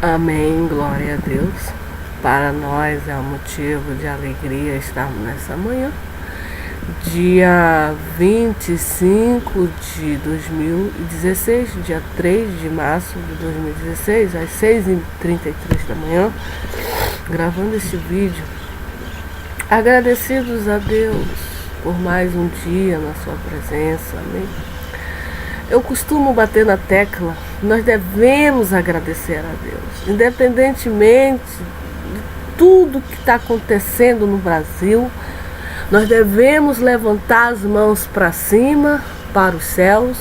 Amém, glória a Deus. Para nós é um motivo de alegria estarmos nessa manhã, dia 25 de 2016, dia 3 de março de 2016, às 6h33 da manhã, gravando este vídeo, agradecidos a Deus por mais um dia na sua presença, amém? Eu costumo bater na tecla, nós devemos agradecer a Deus, independentemente de tudo que está acontecendo no Brasil, nós devemos levantar as mãos para cima, para os céus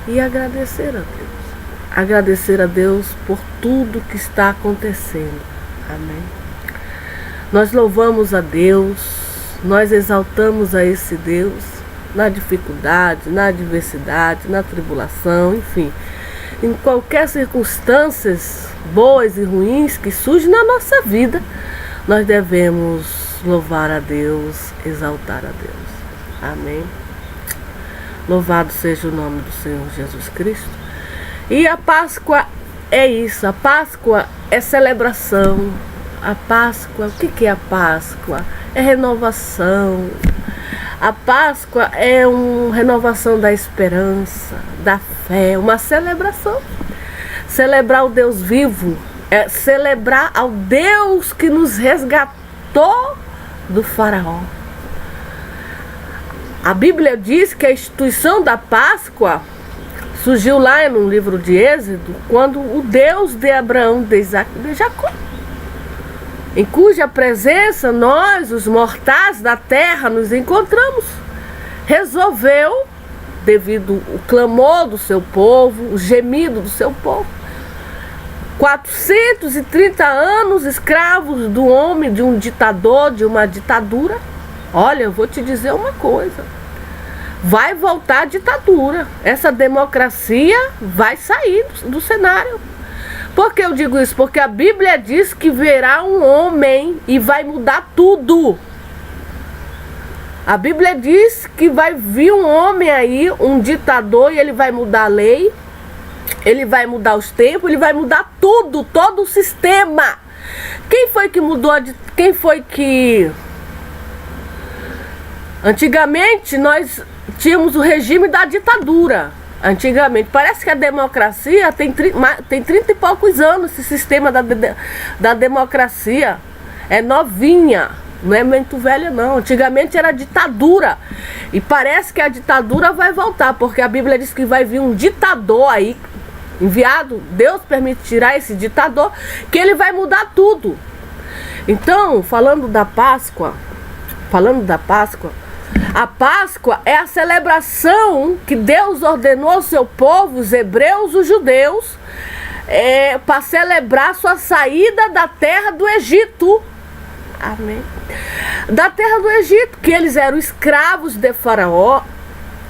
e agradecer a Deus. Agradecer a Deus por tudo que está acontecendo, amém? Nós louvamos a Deus, nós exaltamos a esse Deus, na dificuldade, na adversidade, na tribulação, enfim. Em qualquer circunstâncias boas e ruins que surgem na nossa vida, nós devemos louvar a Deus, exaltar a Deus. Amém? Louvado seja o nome do Senhor Jesus Cristo. E a Páscoa é isso, a Páscoa é celebração. A Páscoa, o que é a Páscoa? É renovação. A Páscoa é uma renovação da esperança, da fé, uma celebração. Celebrar o Deus vivo, é celebrar ao Deus que nos resgatou do faraó. A Bíblia diz que a instituição da Páscoa surgiu lá no livro de Êxodo, quando o Deus de Abraão, de Isaac e de Jacó, em cuja presença nós, os mortais da terra, nos encontramos, resolveu, devido ao clamor do seu povo, o gemido do seu povo, 430 anos escravos do homem, de um ditador, de uma ditadura. Olha, eu vou te dizer uma coisa, vai voltar a ditadura, essa democracia vai sair do cenário. Por que eu digo isso? Porque a Bíblia diz que virá um homem e vai mudar tudo. A Bíblia diz que vai vir um homem aí, um ditador, e ele vai mudar a lei, ele vai mudar os tempos, ele vai mudar tudo, todo o sistema. Quem foi que mudou? Quem foi que... Antigamente nós tínhamos o regime da ditadura. Antigamente, parece que a democracia tem 30 e poucos anos, esse sistema da democracia é novinha, não é muito velha não. Antigamente era ditadura, e parece que a ditadura vai voltar, porque a Bíblia diz que vai vir um ditador aí, enviado, Deus permitirá esse ditador, que ele vai mudar tudo. Então, falando da Páscoa, a Páscoa é a celebração que Deus ordenou ao seu povo, os hebreus, os judeus, para celebrar sua saída da terra do Egito. Amém? Da terra do Egito, que eles eram escravos de Faraó,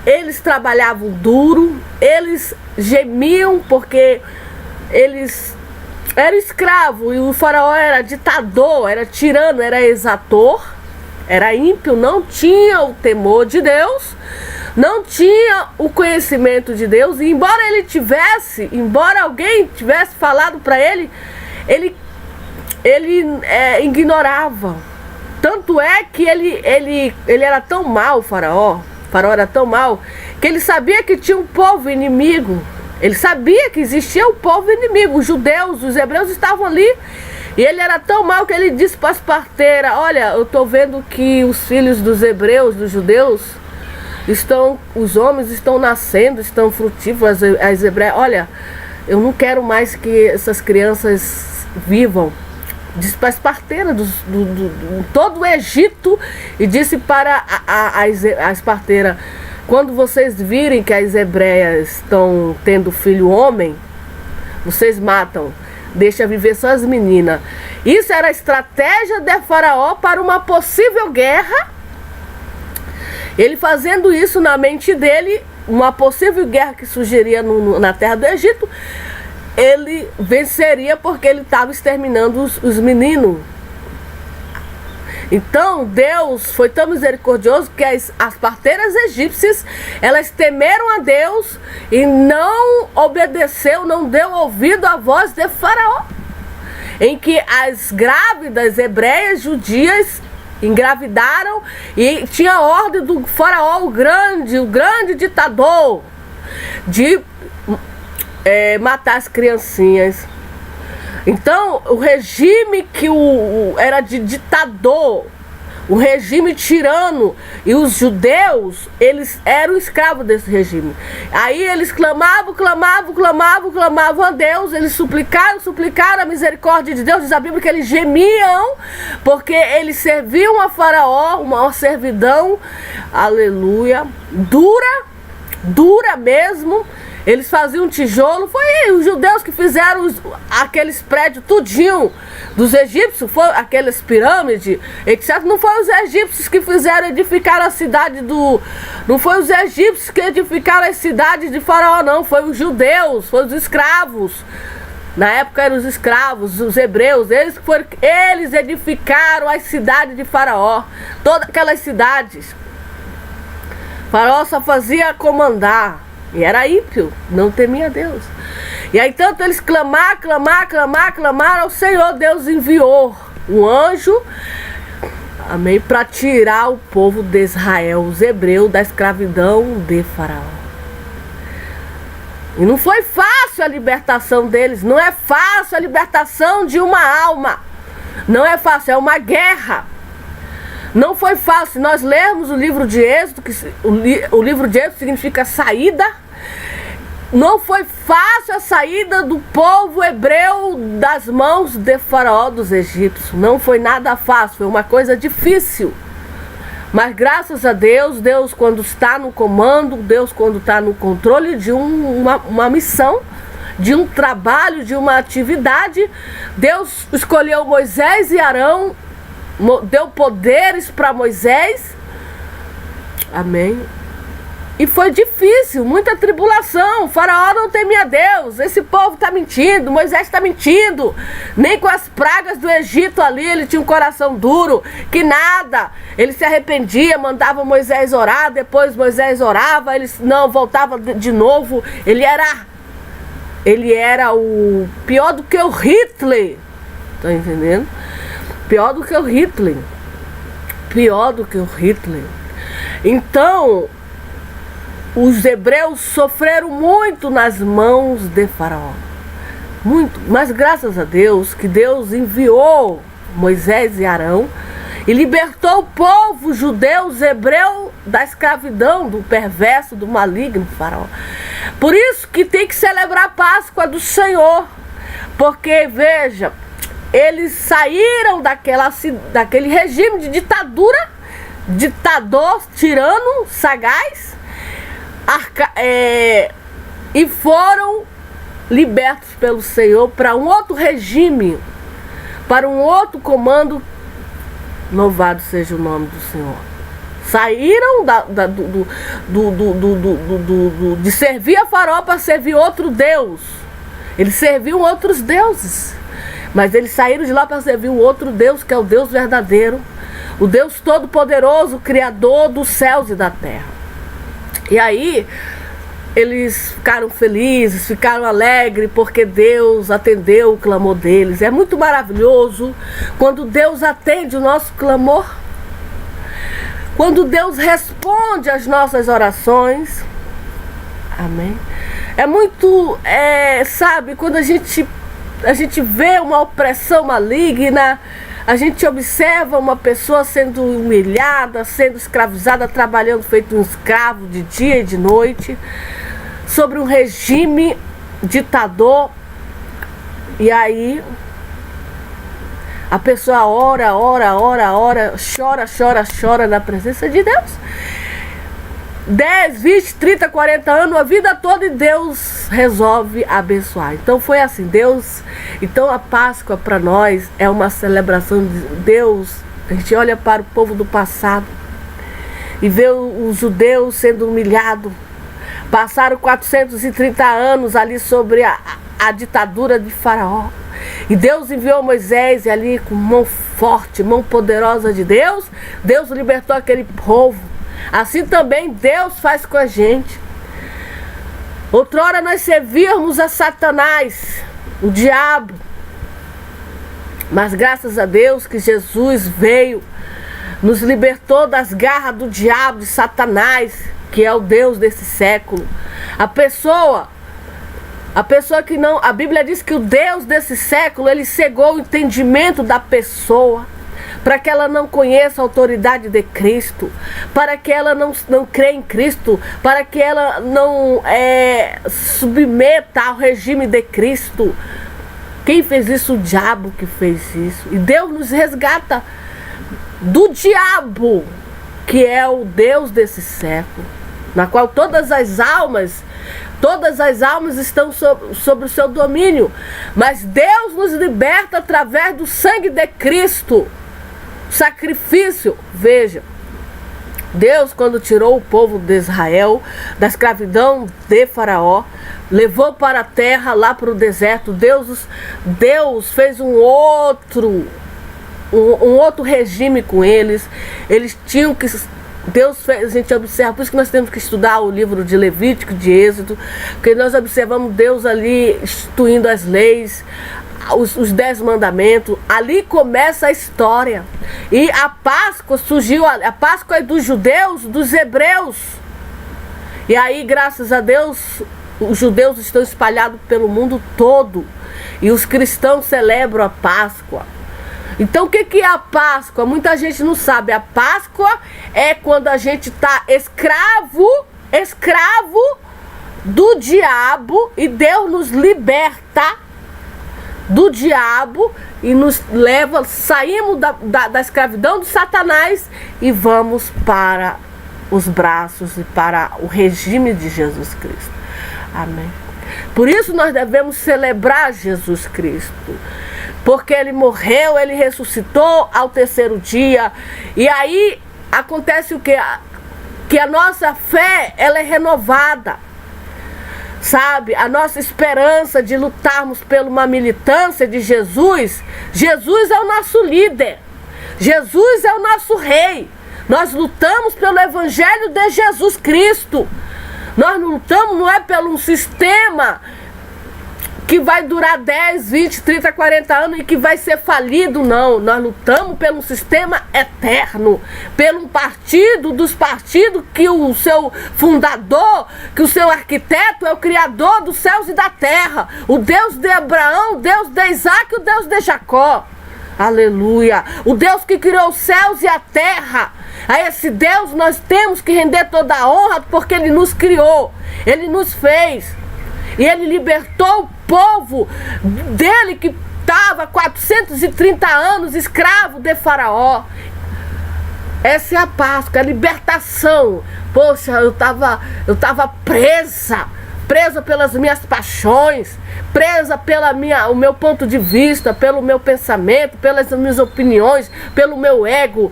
eles trabalhavam duro, eles gemiam porque eles eram escravos, e o Faraó era ditador, era tirano, era exator. Era ímpio, não tinha o temor de Deus, não tinha o conhecimento de Deus, e embora alguém tivesse falado para ele, ele ignorava. Tanto é que ele era tão mau, o faraó era tão mau, que ele sabia que tinha um povo inimigo, ele sabia que existia um povo inimigo, os judeus, os hebreus estavam ali. E ele era tão mau que ele disse para as parteiras: olha, eu estou vendo que os filhos dos hebreus, dos judeus, os homens estão nascendo, estão frutíferos, as hebreias. Olha, eu não quero mais que essas crianças vivam. Disse para as parteiras de todo o Egito, e disse para as parteiras: quando vocês virem que as hebreias estão tendo filho homem, vocês matam. Deixa viver só as meninas. Isso era a estratégia de Faraó para uma possível guerra. Ele fazendo isso na mente dele, uma possível guerra que surgiria na terra do Egito, ele venceria porque ele estava exterminando os meninos. Então Deus foi tão misericordioso que as parteiras egípcias, elas temeram a Deus e não obedeceu, não deu ouvido à voz de Faraó. em que as grávidas hebreias judias engravidaram e tinha a ordem do faraó, o grande ditador, de matar as criancinhas. Então, o regime que era de ditador, o regime tirano, e os judeus, eles eram escravos desse regime. Aí eles clamavam a Deus, eles suplicaram a misericórdia de Deus. Diz a Bíblia que eles gemiam, porque eles serviam a Faraó, uma servidão, aleluia, dura mesmo. Eles faziam tijolo, foi os judeus que fizeram aqueles prédios tudinho dos egípcios, foi aquelas pirâmides, etc. Não foi os egípcios que fizeram edificar a cidade não foi os egípcios que edificaram as cidades de Faraó, não, foi os judeus, foi os escravos. Na época eram os escravos, os hebreus, eles edificaram as cidades de Faraó, todas aquelas cidades. Faraó só fazia comandar. E era ímpio, não temia Deus. E aí, tanto eles clamaram ao Senhor. Deus enviou um anjo, amém, para tirar o povo de Israel, os hebreus, da escravidão de Faraó. E não foi fácil a libertação deles, não é fácil a libertação de uma alma. Não é fácil, é uma guerra. Não foi fácil. Nós lermos o livro de Êxodo, que o livro de Êxodo significa saída. Não foi fácil a saída do povo hebreu das mãos de Faraó, dos egípcios. Não foi nada fácil, foi uma coisa difícil. Mas graças a Deus, Deus quando está no comando, Deus quando está no controle de uma missão, de um trabalho, de uma atividade, Deus escolheu Moisés e Arão, deu poderes para Moisés, amém. E foi difícil, muita tribulação. O Faraó não temia Deus. Esse povo está mentindo, Moisés está mentindo. Nem com as pragas do Egito ali, ele tinha um coração duro, que nada. Ele se arrependia, mandava Moisés orar, depois Moisés orava, ele não voltava de novo. Ele era o pior do que o Hitler. Tá entendendo? Pior do que o Hitler. Pior do que o Hitler. Então, os hebreus sofreram muito nas mãos de Faraó. Muito. Mas graças a Deus, que Deus enviou Moisés e Arão e libertou o povo judeu, hebreu, da escravidão, do perverso, do maligno Faraó. Por isso que tem que celebrar a Páscoa do Senhor. Porque, veja, eles saíram daquele regime de ditadura, ditador, tirano, sagaz, e foram libertos pelo Senhor para um outro regime, para um outro comando. Louvado seja o nome do Senhor. Saíram de servir a Faraó para servir outro Deus. Eles serviam outros deuses, mas eles saíram de lá para servir o outro Deus, que é o Deus verdadeiro, o Deus todo-poderoso, Criador dos céus e da terra. E aí, eles ficaram felizes, ficaram alegres, porque Deus atendeu o clamor deles. É muito maravilhoso quando Deus atende o nosso clamor, quando Deus responde às nossas orações. Amém? É muito, sabe, quando a gente vê uma opressão maligna, a gente observa uma pessoa sendo humilhada, sendo escravizada, trabalhando feito um escravo de dia e de noite, sobre um regime ditador. E aí a pessoa ora, chora na presença de Deus. 10, 20, 30, 40 anos, a vida toda, e Deus resolve abençoar. Então foi assim, então a Páscoa para nós é uma celebração de Deus. A gente olha para o povo do passado e vê os judeus sendo humilhados. Passaram 430 anos ali sobre a ditadura de Faraó. E Deus enviou Moisés, e ali com mão forte, mão poderosa de Deus, Deus libertou aquele povo. Assim também Deus faz com a gente. Outrora nós servíamos a Satanás, o diabo. Mas graças a Deus que Jesus veio, nos libertou das garras do diabo, de Satanás, que é o Deus desse século. A pessoa que não... A Bíblia diz que o Deus desse século, ele cegou o entendimento da pessoa, para que ela não conheça a autoridade de Cristo, para que ela não crê em Cristo, para que ela não submeta ao regime de Cristo. Quem fez isso? O diabo que fez isso. E Deus nos resgata do diabo, que é o Deus desse século, na qual todas as almas estão sobre o seu domínio. Mas Deus nos liberta através do sangue de Cristo. Sacrifício. Veja, Deus, quando tirou o povo de Israel da escravidão de Faraó, levou para a terra, lá para o deserto, Deus fez um outro regime com eles. Eles tinham que... Deus fez, a gente observa, por isso que nós temos que estudar o livro de Levítico, de Êxodo, porque nós observamos Deus ali instituindo as leis, os 10 mandamentos. Ali começa a história. E a Páscoa surgiu, a Páscoa é dos judeus, dos hebreus. E aí, graças a Deus, os judeus estão espalhados pelo mundo todo, e os cristãos celebram a Páscoa. Então o que é a Páscoa? Muita gente não sabe. A Páscoa é quando a gente está escravo do diabo, e Deus nos liberta do diabo e nos leva, saímos da escravidão de Satanás e vamos para os braços e para o regime de Jesus Cristo. Amém. Por isso nós devemos celebrar Jesus Cristo, porque Ele morreu, Ele ressuscitou ao terceiro dia. E aí acontece o quê? Que a nossa fé, ela é renovada. Sabe, a nossa esperança de lutarmos por uma militância de Jesus. Jesus é o nosso líder. Jesus é o nosso rei. Nós lutamos pelo evangelho de Jesus Cristo. Nós não lutamos, não é pelo um sistema que vai durar 10, 20, 30, 40 anos e que vai ser falido, não. Nós lutamos pelo um sistema eterno, pelo partido dos partidos, que o seu fundador, que o seu arquiteto é o Criador dos céus e da terra, o Deus de Abraão, o Deus de Isaac e o Deus de Jacó. Aleluia! O Deus que criou os céus e a terra. A esse Deus nós temos que render toda a honra, porque Ele nos criou, Ele nos fez, e Ele libertou o povo dele, que estava 430 anos escravo de Faraó. Essa é a Páscoa, a libertação. Poxa, eu estava presa pelas minhas paixões, presa o meu ponto de vista, pelo meu pensamento, pelas minhas opiniões, pelo meu ego,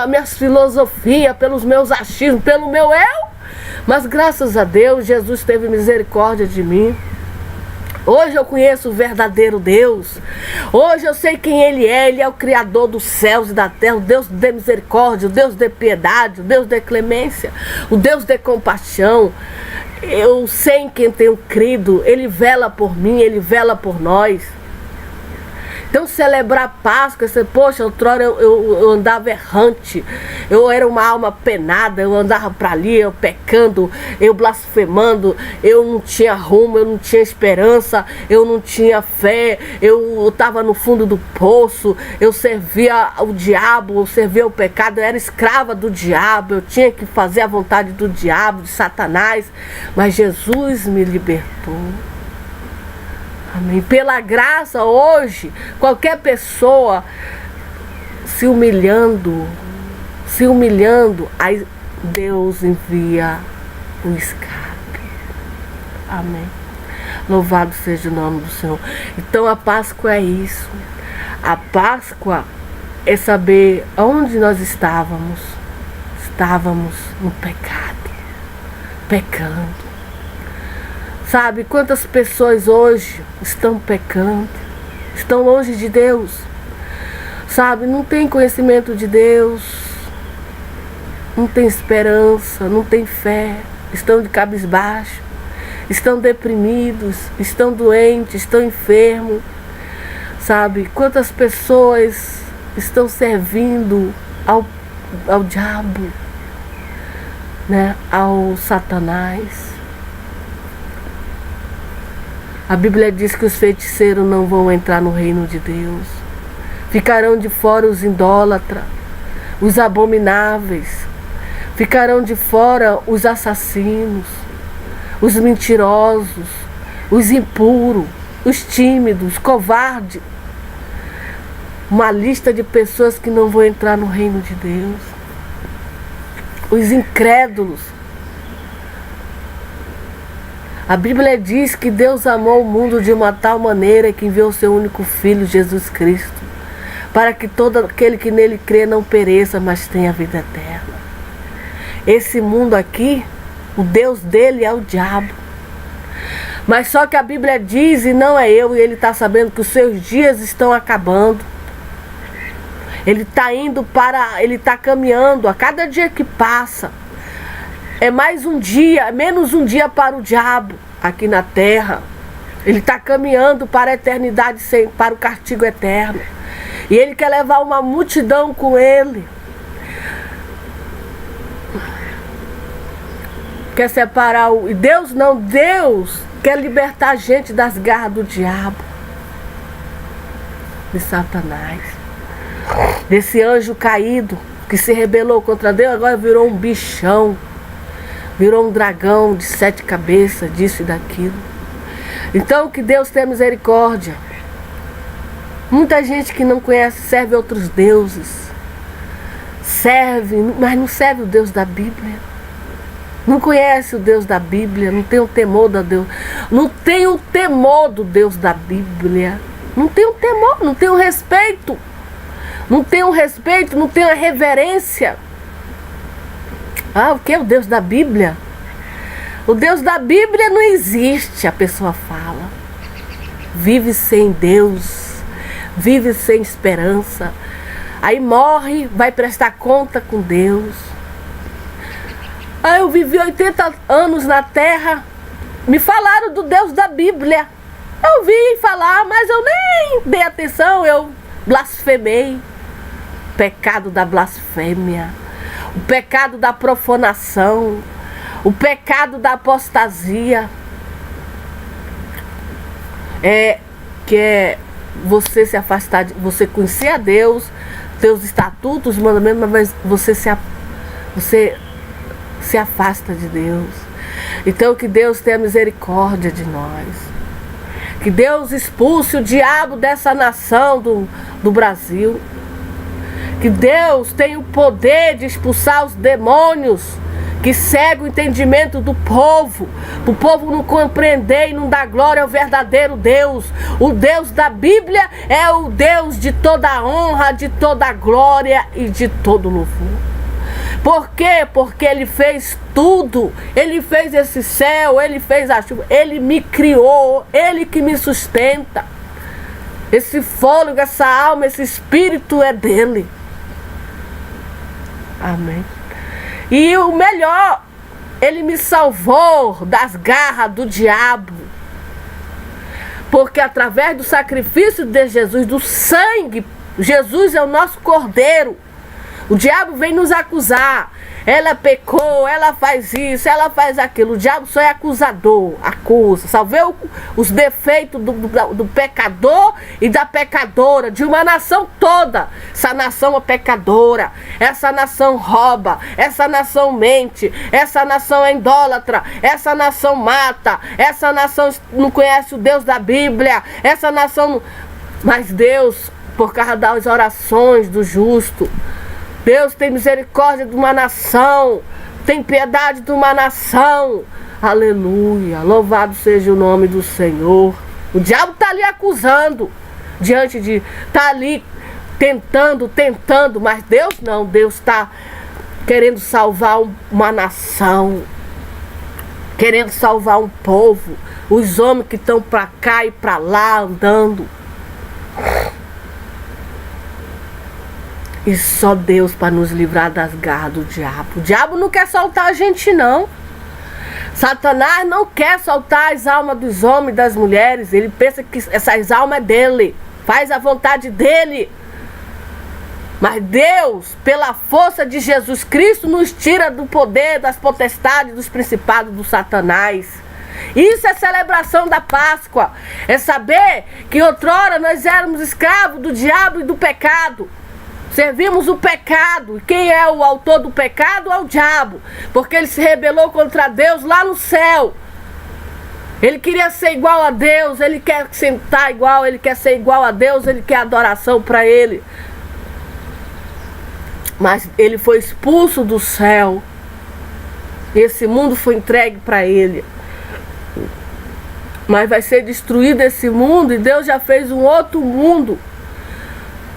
minhas filosofias, pelos meus achismos, pelo meu eu. Mas graças a Deus, Jesus teve misericórdia de mim. Hoje eu conheço o verdadeiro Deus. Hoje eu sei quem Ele é o Criador dos céus e da terra, o Deus de misericórdia, o Deus de piedade, o Deus de clemência, o Deus de compaixão. Eu sei em quem tenho crido. Ele vela por mim, Ele vela por nós. Então celebrar a Páscoa, poxa, outrora eu andava errante, eu era uma alma penada, eu andava para ali, eu pecando, eu blasfemando, eu não tinha rumo, eu não tinha esperança, eu não tinha fé, eu estava no fundo do poço, eu servia o diabo, eu servia o pecado, eu era escrava do diabo, eu tinha que fazer a vontade do diabo, de Satanás, mas Jesus me libertou. Amém. Pela graça, hoje, qualquer pessoa se humilhando, aí Deus envia o escape. Amém. Louvado seja o nome do Senhor. Então a Páscoa é isso. A Páscoa é saber onde nós estávamos. Estávamos no pecado, pecando. Sabe, quantas pessoas hoje estão pecando, estão longe de Deus, sabe, não tem conhecimento de Deus, não tem esperança, não tem fé, estão de cabisbaixo, estão deprimidos, estão doentes, estão enfermos, Sabe, quantas pessoas estão servindo ao diabo, né? Ao Satanás. A Bíblia diz que os feiticeiros não vão entrar no reino de Deus. Ficarão de fora os idólatras, os abomináveis. Ficarão de fora os assassinos, os mentirosos, os impuros, os tímidos, os covardes. Uma lista de pessoas que não vão entrar no reino de Deus. Os incrédulos. A Bíblia diz que Deus amou o mundo de uma tal maneira que enviou o seu único Filho, Jesus Cristo, para que todo aquele que nele crê não pereça, mas tenha vida eterna. Esse mundo aqui, o Deus dele é o diabo. Mas só que a Bíblia diz, e não é eu, e ele está sabendo que os seus dias estão acabando. Ele está caminhando, a cada dia que passa, é mais um dia, é menos um dia para o diabo aqui na terra. Ele está caminhando para a eternidade, para o castigo eterno. E ele quer levar uma multidão com ele. Quer separar o... E Deus não, Deus quer libertar a gente das garras do diabo, de Satanás, desse anjo caído que se rebelou contra Deus, agora virou um bichão, virou um dragão de 7 cabeças, disso e daquilo. Então que Deus tenha misericórdia. Muita gente que não conhece serve outros deuses, serve, mas não serve o Deus da Bíblia. Não conhece o Deus da Bíblia, não tem o temor da Deus, não tem o temor do Deus da Bíblia, não tem o temor, não tem o respeito, não tem o respeito, não tem a reverência. Ah, o que é o Deus da Bíblia? O Deus da Bíblia não existe, a pessoa fala. Vive sem Deus, vive sem esperança, aí morre, vai prestar conta com Deus. Eu vivi 80 anos na terra, me falaram do Deus da Bíblia. Eu vi falar, mas eu nem dei atenção, eu blasfemei. Pecado da blasfêmia, o pecado da profanação, o pecado da apostasia. Que é você se afastar, você conhecer a Deus, teus estatutos, os mandamentos, mas você se afasta de Deus. Então que Deus tenha misericórdia de nós. Que Deus expulse o diabo dessa nação do Brasil. Que Deus tenha o poder de expulsar os demônios que cegam o entendimento do povo, para o povo não compreender e não dar glória ao verdadeiro Deus. O Deus da Bíblia é o Deus de toda honra, de toda glória e de todo louvor. Por quê? Porque Ele fez tudo. Ele fez esse céu, Ele fez a chuva, Ele me criou, Ele que me sustenta. Esse fôlego, essa alma, esse espírito é dEle. Amém. E o melhor, Ele me salvou das garras do diabo. Porque através do sacrifício de Jesus, do sangue, Jesus é o nosso cordeiro. O diabo vem nos acusar. Ela pecou, ela faz isso, ela faz aquilo. O diabo só é acusador, acusa. Só vê os defeitos do pecador e da pecadora, de uma nação toda. Essa nação é pecadora, essa nação rouba, essa nação mente, essa nação é idólatra, essa nação mata, essa nação não conhece o Deus da Bíblia, essa nação... Mas Deus, por causa das orações do justo, Deus tem misericórdia de uma nação, tem piedade de uma nação. Aleluia, louvado seja o nome do Senhor. O diabo está ali acusando, está ali tentando, mas Deus não, Deus está querendo salvar uma nação, querendo salvar um povo, os homens que estão para cá e para lá andando. E só Deus para nos livrar das garras do diabo. O diabo não quer soltar a gente, não. Satanás não quer soltar as almas dos homens e das mulheres. Ele pensa que essas almas é dele. faz a vontade dele. Mas Deus, pela força de Jesus Cristo, nos tira do poder, das potestades, dos principados, do Satanás. Isso é celebração da Páscoa. É saber que outrora nós éramos escravos do diabo e do pecado. Servimos o pecado. E quem é o autor do pecado é o diabo. Porque ele se rebelou contra Deus lá no céu. Ele queria ser igual a Deus. Ele quer sentar igual. Ele quer ser igual a Deus. Ele quer adoração para ele. Mas ele foi expulso do céu. Esse mundo foi entregue para ele. Mas vai ser destruído esse mundo. E Deus já fez um outro mundo.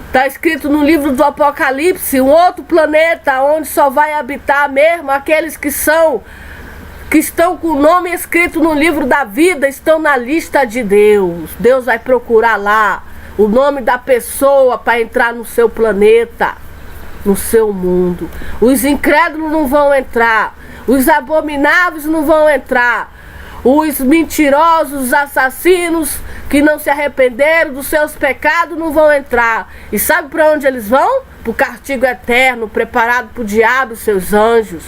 Está escrito no livro do Apocalipse. Um outro planeta onde só vai habitar mesmo aqueles que estão com o nome escrito no livro da vida. Estão na lista de Deus. Deus vai procurar lá o nome da pessoa para entrar no seu planeta, no seu mundo. Os incrédulos não vão entrar. Os abomináveis não vão entrar. Os mentirosos, os assassinos que não se arrependeram dos seus pecados não vão entrar. E sabe para onde eles vão? Para o castigo eterno, preparado para o diabo e seus anjos.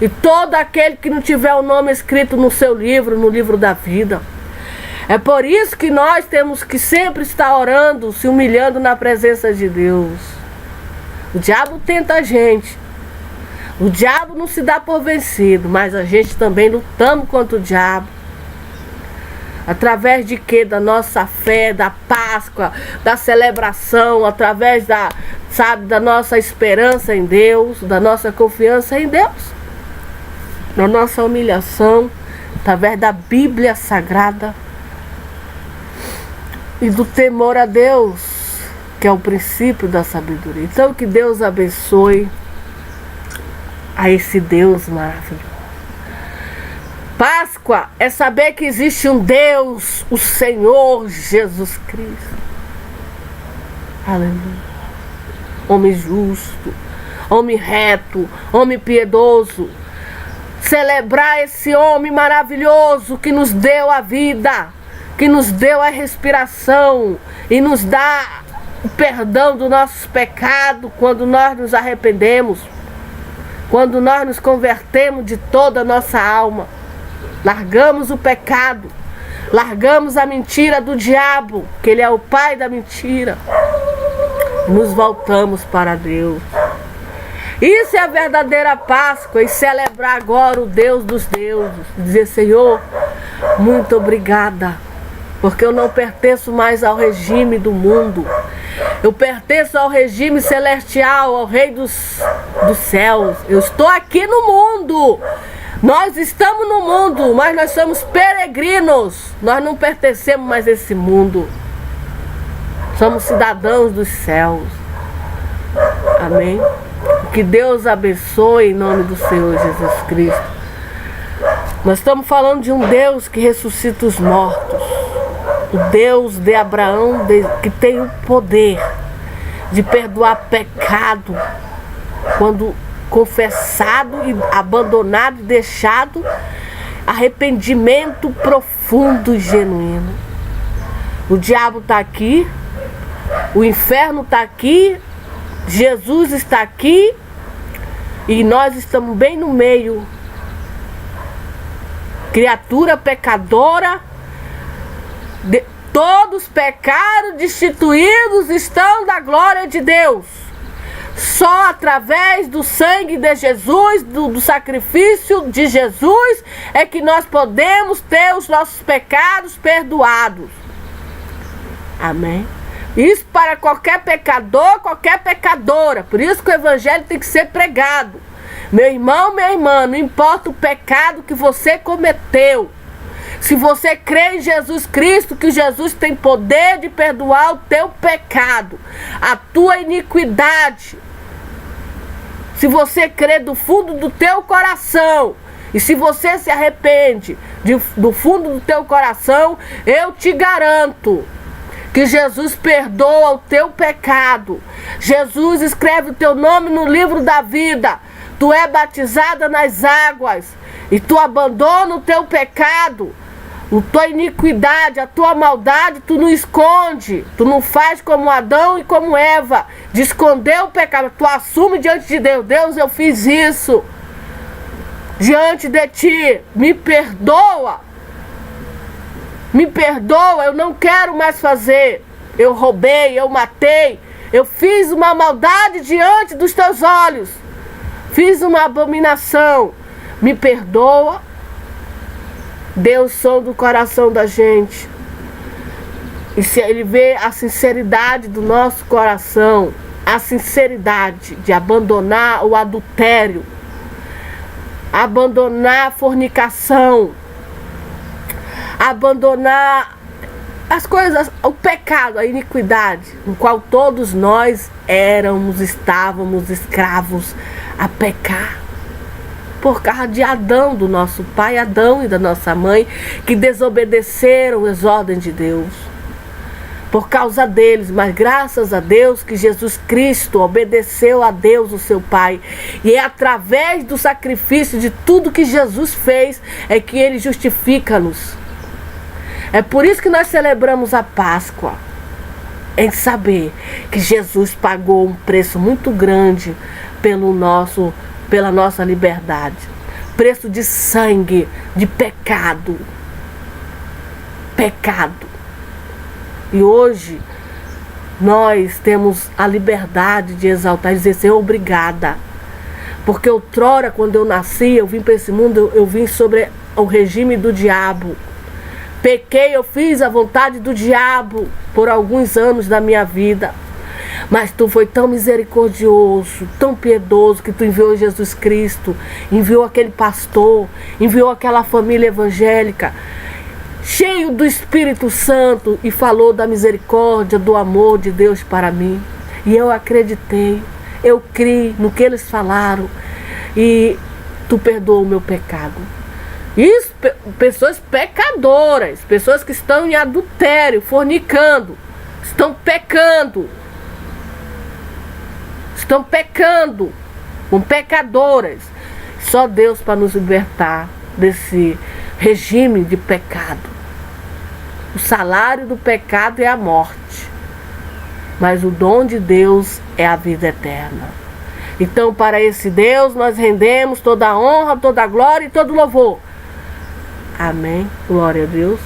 E todo aquele que não tiver o nome escrito no seu livro, no livro da vida. É por isso que nós temos que sempre estar orando, se humilhando na presença de Deus. O diabo tenta a gente. O diabo não se dá por vencido, mas a gente também lutamos contra o diabo. Através de quê? Da nossa fé, da Páscoa, da celebração, através da nossa esperança em Deus, da nossa confiança em Deus. Da nossa humilhação, através da Bíblia Sagrada e do temor a Deus, que é o princípio da sabedoria. Então que Deus abençoe a esse Deus maravilhoso. Páscoa é saber que existe um Deus, o Senhor Jesus Cristo. Aleluia. Homem justo, homem reto, homem piedoso. Celebrar esse homem maravilhoso que nos deu a vida, que nos deu a respiração e nos dá o perdão dos nossos pecados quando nós nos arrependemos. Quando nós nos convertemos de toda a nossa alma, largamos o pecado, largamos a mentira do diabo, que ele é o pai da mentira, nos voltamos para Deus. Isso é a verdadeira Páscoa, e celebrar agora o Deus dos deuses, dizer: Senhor, muito obrigada, porque eu não pertenço mais ao regime do mundo. Eu pertenço ao regime celestial, ao Rei dos céus. Eu estou aqui no mundo. Nós estamos no mundo, mas nós somos peregrinos. Nós não pertencemos mais a esse mundo. Somos cidadãos dos céus. Amém? Que Deus abençoe em nome do Senhor Jesus Cristo. Nós estamos falando de um Deus que ressuscita os mortos. O Deus de Abraão, que tem o poder de perdoar pecado quando confessado e abandonado e deixado, arrependimento profundo e genuíno. O diabo está aqui, o inferno está aqui, Jesus está aqui e nós estamos bem no meio. Criatura pecadora, todos pecaram, destituídos estão da glória de Deus. Só através do sangue de Jesus, do sacrifício de Jesus, é que nós podemos ter os nossos pecados perdoados. Amém? Isso para qualquer pecador, qualquer pecadora. Por isso que o evangelho tem que ser pregado. Meu irmão, minha irmã, não importa o pecado que você cometeu. Se você crê em Jesus Cristo, que Jesus tem poder de perdoar o teu pecado, a tua iniquidade. Se você crê do fundo do teu coração, e se você se arrepende do fundo do teu coração, eu te garanto que Jesus perdoa o teu pecado. Jesus escreve o teu nome no livro da vida. Tu é batizada nas águas e tu abandona o teu pecado. A tua iniquidade, a tua maldade, tu não esconde. Tu não faz como Adão e como Eva, de esconder o pecado. Tu assume diante de Deus. Deus, eu fiz isso diante de ti. Me perdoa. Me perdoa, eu não quero mais fazer. Eu roubei, eu matei. Eu fiz uma maldade diante dos teus olhos. Fiz uma abominação. Me perdoa. Deus sonda o coração da gente. E se Ele vê a sinceridade do nosso coração, a sinceridade de abandonar o adultério, abandonar a fornicação, abandonar as coisas, o pecado, a iniquidade, no qual todos nós estávamos escravos a pecar. Por causa de Adão, do nosso pai Adão e da nossa mãe, que desobedeceram as ordens de Deus. Por causa deles, mas graças a Deus que Jesus Cristo obedeceu a Deus, o seu Pai. E é através do sacrifício de tudo que Jesus fez, é que Ele justifica-nos. É por isso que nós celebramos a Páscoa. Em saber que Jesus pagou um preço muito grande pela nossa liberdade. Preço de sangue, de pecado. Pecado. E hoje nós temos a liberdade de exaltar e dizer, Senhor, obrigada. Porque outrora, quando eu nasci, eu vim para esse mundo, eu vim sobre o regime do diabo. Pequei, eu fiz a vontade do diabo por alguns anos da minha vida. Mas tu foi tão misericordioso, tão piedoso, que tu enviou Jesus Cristo, enviou aquele pastor, enviou aquela família evangélica, cheio do Espírito Santo, e falou da misericórdia, do amor de Deus para mim. E eu acreditei, eu criei no que eles falaram, e tu perdoou o meu pecado. Isso, pessoas pecadoras, pessoas que estão em adultério, fornicando, estão pecando, com pecadoras. Só Deus para nos libertar desse regime de pecado. O salário do pecado é a morte, mas o dom de Deus é a vida eterna. Então, para esse Deus nós rendemos toda a honra, toda a glória e todo o louvor. Amém. Glória a Deus.